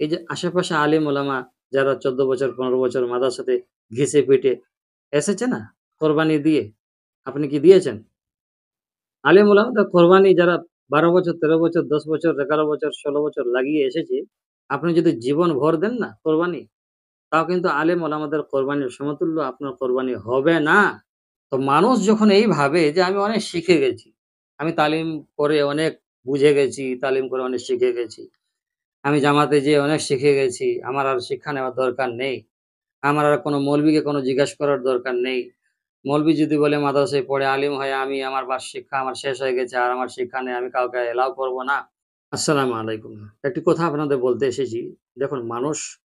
এই যে আশেপাশে আলিম ওলামা যারা ১৪ বছর ১৫ বছর মাদ্রাসাতে ঘিসে পিটে এসেছে না কোরবানি দিয়ে, আপনি কি দিয়েছেন? আলিম ওলামাদের কোরবানি যারা ১২ বছর, ১৩ বছর, ১০ বছর, ১১ বছর, ১৬ বছর লাগিয়ে এসেছে, আপনি যদি জীবন ভর দেন না কোরবানি, তাও কিন্তু আলেম ওলামাদের কোরবানির সমতুল্য আপনার কোরবানি হবে না। তো মানুষ যখন এই ভাবে যে আমি অনেক শিখে গেছি, আমি তালিম করে অনেক বুঝে গেছি, তালিম করে অনেক শিখে গেছি। আমি জামাতে যেয়ে অনেক শিখে গেছি। আমার আর শিক্ষা নেওয়ার দরকার নেই। আমার আর কোনো মৌলবিকে কোনো জিজ্ঞাসা করার দরকার নেই। মৌলবি যদি বলে মাদ্রাসায় পড়ে আলিম হয়ে আমি আমার শিক্ষা আমার শেষ হয়ে গেছে আর আমার শিক্ষা নেই, আমি কাউকে এলাও করব না। আসসালামু আলাইকুম। একটি কথা আপনাদের বলতে এসেছি। দেখুন মানুষ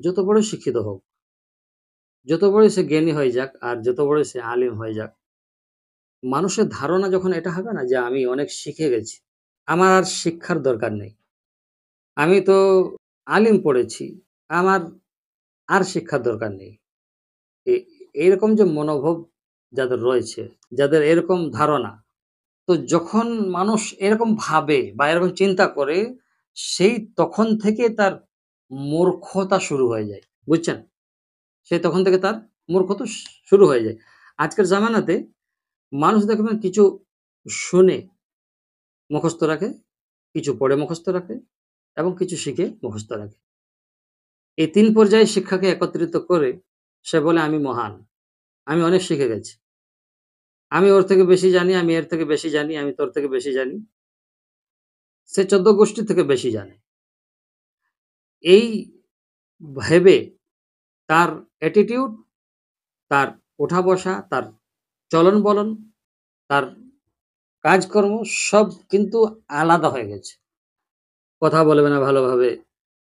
যত বড় শিক্ষিত হোক, যত বড়ই সে জ্ঞানী হয়ে যাক আর যত বড়ই সে আলিম হয়ে যাক, মানুষের ধারণা যখন এটা হবে না যে আমি অনেক শিখে গেছি। আমার আর শিক্ষার দরকার নেই। আমি তো আলিম পড়েছি। আমার আর শিক্ষার দরকার নেই। এ এরকম যে মনোভাব যাদের রয়েছে, যাদের এরকম ধারণা, তো যখন মানুষ এরকম ভাবে বা এরকম চিন্তা করে, সেই তখন থেকে তার মূর্খতা শুরু হয়ে যায়। বুঝছেন? সেই তখন থেকে তার মূর্খতা শুরু হয়ে যায়। আজকের জামানাতে মানুষ দেখবেন কিছু শুনে মুখস্থ রাখে, কিছু পড়ে মুখস্থ রাখে এবং কিছু শিখে মুখস্থ রাখে। এই ৩ পর্যায়ে শিক্ষাকে একত্রিত করে সে বলে, "আমি মহান। আমি অনেক শিখে গেছি। আমি ওর থেকে বেশি জানি, আমি এর থেকে বেশি জানি, আমি তোর থেকে বেশি জানি।" সে ১৪ গোষ্ঠী থেকে বেশি জানে। এই ভেবে তার attitude, তার ওঠা-বসা, তার চলন-বলন, তার কাজকর্ম সব কিন্তু আলাদা হয়ে গেছে। কথা বলবে না ভালোভাবে,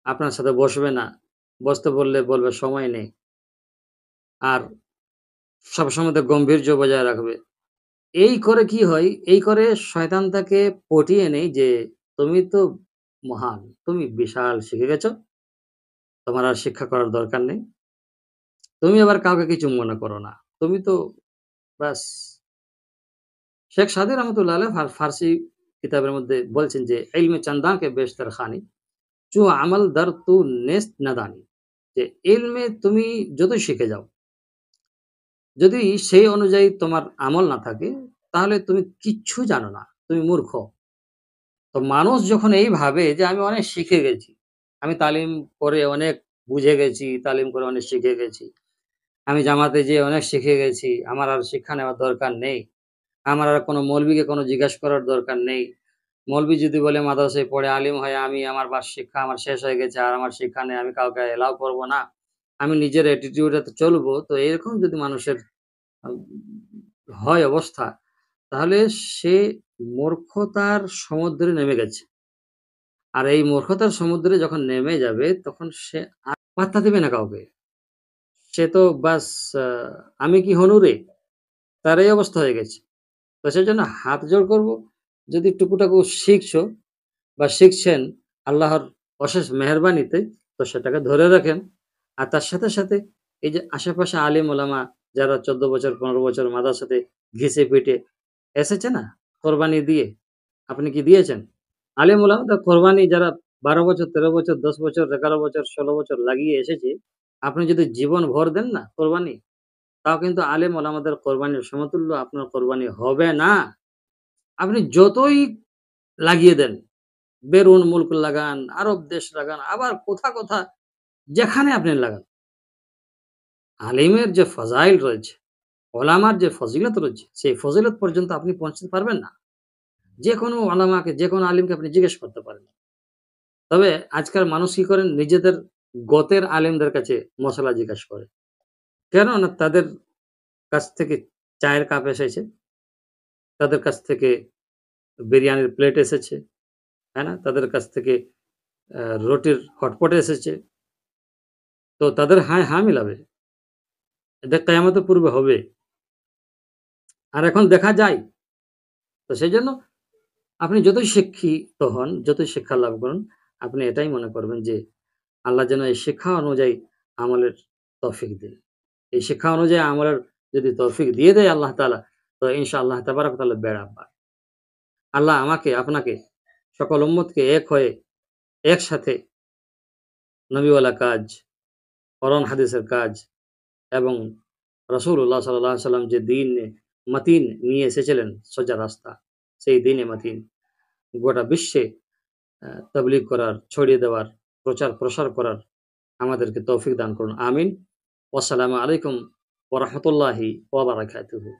আপনার সাথে বসবে না। বসতে বললে বলবে সময় নেই। আর সবসময় তো গাম্ভীর্য বজায় রাখবে। এই করে কি হয়? এই করে শয়তান তাকে পটিয়ে নেয় যে, "তুমি তো মহান। তুমি বিশাল শিখে গেছ। তোমার আর শিক্ষা করার দরকার নেই। তুমি আবার কাউকে কিছু মনে করো না। তুমি তো ব্যাস।" শেখ সাদী রহমতুল্লাহ আলাইহ ফার্সি কিতাবের মধ্যে বলছেন যে, "ইলমে চন্দা কে বেশতর খানি, চু আমল দর তু নেস্ত নাদানি।" যে ইলমে তুমি যতই শিখে যাও, যদি সেই অনুযায়ী তোমার আমল না থাকে, তাহলে তুমি কিচ্ছু জানো না। তুমি মূর্খ। তো মানুষ যখন এই ভাবে যে আমি অনেক শিখে গেছি, আমি তালিম করে অনেক বুঝে গেছি, তালিম করে অনেক শিখে গেছি। আমি জামাতে যেয়ে অনেক শিখে গেছি। আমার আর শিক্ষা নেওয়ার দরকার নেই। আমার আর কোনো মৌলবিকে কোনো জিজ্ঞাসা করার দরকার নেই। মৌলবি যদি বলে মাদ্রাসায় পড়ে আলিম হয়ে আমি আমার শিক্ষা আমার শেষ হয়ে গেছে আর আমার শিক্ষা নেই, আমি কাউকে এলাও করব না। আমি নিজের attitude এ চলবো। তো এরকম যদি মানুষের আ হয় অবস্থা, তাহলে সে মূর্খতার সমুদ্রে নেমে গেছে। আর এই মূর্খতার সমুদ্রে যখন নেমে যাবে, তখন সে আর পাত্তা দিবে না কাউকে। সে তো বাস আ আমি কি হনু রে? তার এই অবস্থা হয়ে গেছে। তো সেজন্য হাত জোড় করব, যদি টুকু-টাকু শিখছো বা শিখছেন আল্লাহর অশেষ মেহেরবানিতে, তো সেটাকে ধরে রাখেন। আর তার সাথে, সাথে এই যে আশেপাশে আলিম ওলামা যারা ১৪ বছর ১৫ বছর মাদ্রাসাতে ঘিসে পিটে এসেছে না কোরবানি দিয়ে, আপনি কি দিয়েছেন? আলিম ওলামাদের কোরবানি যারা ১২ বছর, ১৩ বছর, ১০ বছর, ১১ বছর, ১৬ বছর লাগিয়ে এসেছে, আপনি যদি জীবন ভর দেন না কোরবানি, তাও কিন্তু আলেম ওলামাদের কোরবানির সমতুল্য আপনার কোরবানি হবে না। আপনি যতই লাগিয়ে দেন, বেরুন মুলক লাগান, আরব দেশ লাগান, আবার কোথা যেখানে আপনি লাগান, আলিমের যে ফাজাইল রয়েছে, ওলামার যে ফজিলত রয়েছে, সেই ফজিলত পর্যন্ত আপনি পৌঁছতে পারবেন না। যেকোনো ওলামাকে, যেকোনো আলিমকে আপনি জিজ্ঞেস করতে পারেন। তবে আজকাল মানুষ কি করেন? নিজেদের গোত্রের আলেমদের কাছে মসলা জিজ্ঞেস করে। কেন না তাদের কাছ থেকে চায়ের কাপ এসেছে, তাদের কাছ থেকে বিরিয়ানির প্লেট এসেছে, তাই না? তাদের কাছ থেকে রুটির হটপট এসেছে। তো তাদের হায় হা মিলাবে। এটা কেয়ামতের পূর্বে হবে। আর এখন দেখা যায়। তো সেজন্য আপনি যতই শিক্ষিত হন, যতই শিক্ষা লাভ করুন, আপনি এটাই মনে করবেন যে আল্লাহ যেন এই শিক্ষা অনুযায়ী আমলের তৌফিক দেন। এই শিক্ষা অনুযায়ী আমলের যদি তৌফিক দিয়ে দেয় আল্লাহ তাআলা, তো ইনশাআল্লাহ তাবারাক ওয়া তাআলা বেড়া পার। আল্লাহ আমাকে, আপনাকে, সকল উম্মতকে এক হয়ে একসাথে নবীওয়ালা কাজ, কোরআন হাদিসের কাজ এবং রাসূলুল্লাহ সাল্লাল্লাহু আলাইহি ওয়াসাল্লাম যে দ্বীনে মাতিন নিয়ে এসেছিলেন সোজা রাস্তা, সেই দ্বীনে মাতিন গোটা বিশ্বে তাবলীগ করার, ছড়িয়ে দেওয়ার, প্রচার প্রসার করার আমাদেরকে তৌফিক দান করুন। আমিন। ওয়াসসালামু আলাইকুম ওয়া রাহমাতুল্লাহি ওয়া বারাকাতুহু।